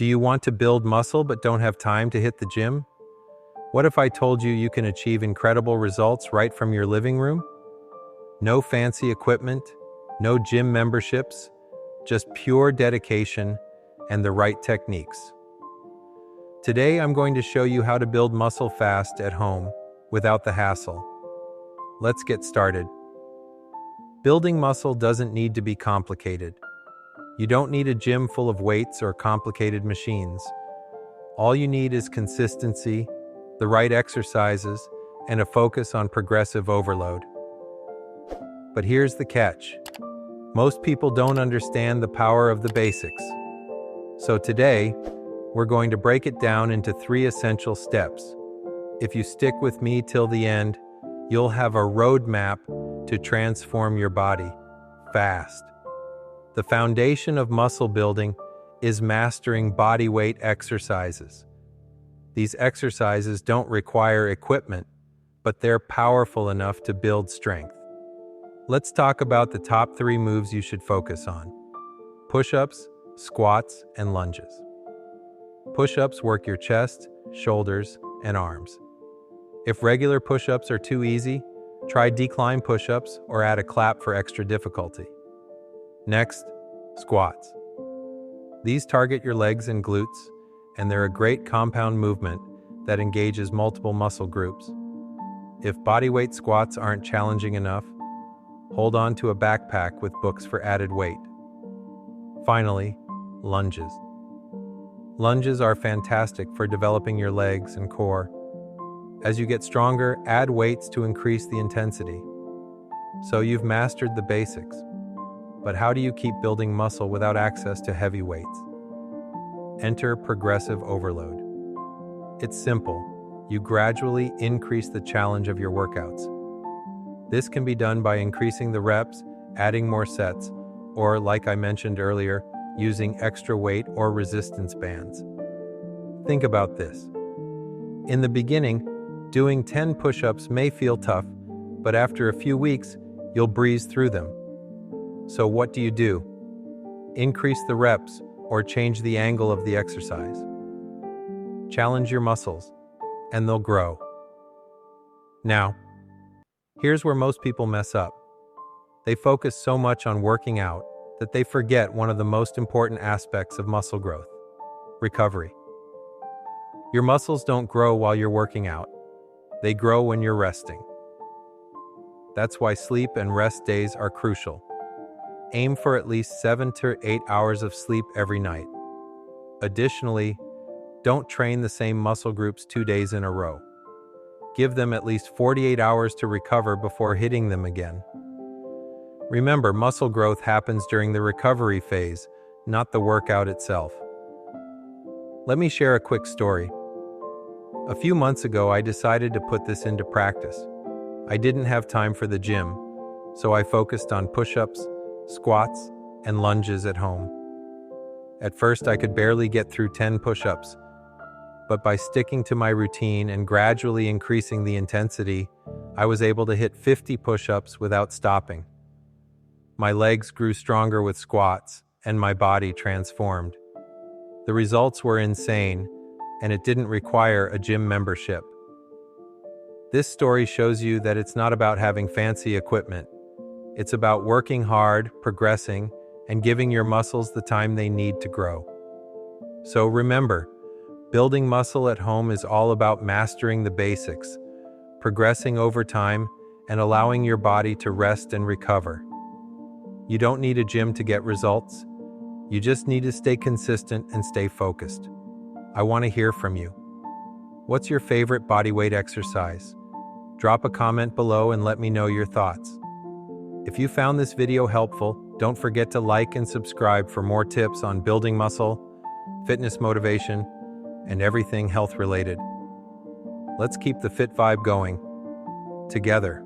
Do you want to build muscle but don't have time to hit the gym? What if I told you you can achieve incredible results right from your living room? No fancy equipment, no gym memberships, just pure dedication and the right techniques. Today I'm going to show you how to build muscle fast at home without the hassle. Let's get started. Building muscle doesn't need to be complicated. You don't need a gym full of weights or complicated machines. All you need is consistency, the right exercises, and a focus on progressive overload. But here's the catch. Most people don't understand the power of the basics. So today, we're going to break it down into 3 essential steps. If you stick with me till the end, you'll have a roadmap to transform your body fast. The foundation of muscle building is mastering body weight exercises. These exercises don't require equipment, but they're powerful enough to build strength. Let's talk about the top 3 moves you should focus on: push-ups, squats, and lunges. Push-ups work your chest, shoulders, and arms. If regular push-ups are too easy, try decline push-ups or add a clap for extra difficulty. Next, squats. These target your legs and glutes, and they're a great compound movement that engages multiple muscle groups. If bodyweight squats aren't challenging enough, hold on to a backpack with books for added weight. Finally, lunges. Lunges are fantastic for developing your legs and core. As you get stronger, add weights to increase the intensity. So you've mastered the basics. But how do you keep building muscle without access to heavy weights? Enter progressive overload. It's simple. You gradually increase the challenge of your workouts. This can be done by increasing the reps, adding more sets, or, like I mentioned earlier, using extra weight or resistance bands. Think about this. In the beginning, doing 10 push-ups may feel tough, but after a few weeks, you'll breeze through them. So what do? Increase the reps or change the angle of the exercise. Challenge your muscles, and they'll grow. Now, here's where most people mess up. They focus so much on working out that they forget one of the most important aspects of muscle growth: recovery. Your muscles don't grow while you're working out. They grow when you're resting. That's why sleep and rest days are crucial. Aim for at least 7 to 8 hours of sleep every night. Additionally, don't train the same muscle groups 2 days in a row. Give them at least 48 hours to recover before hitting them again. Remember, muscle growth happens during the recovery phase, not the workout itself. Let me share a quick story. A few months ago, I decided to put this into practice. I didn't have time for the gym, so I focused on push-ups, squats, and lunges at home. At first, I could barely get through 10 push-ups, but by sticking to my routine and gradually increasing the intensity, I was able to hit 50 push-ups without stopping. My legs grew stronger with squats, and my body transformed. The results were insane, and it didn't require a gym membership. This story shows you that it's not about having fancy equipment. It's about working hard, progressing, and giving your muscles the time they need to grow. So remember, building muscle at home is all about mastering the basics, progressing over time, and allowing your body to rest and recover. You don't need a gym to get results. You just need to stay consistent and stay focused. I want to hear from you. What's your favorite bodyweight exercise? Drop a comment below and let me know your thoughts. If you found this video helpful, don't forget to like and subscribe for more tips on building muscle, fitness motivation, and everything health related. Let's keep the FitVibe going together.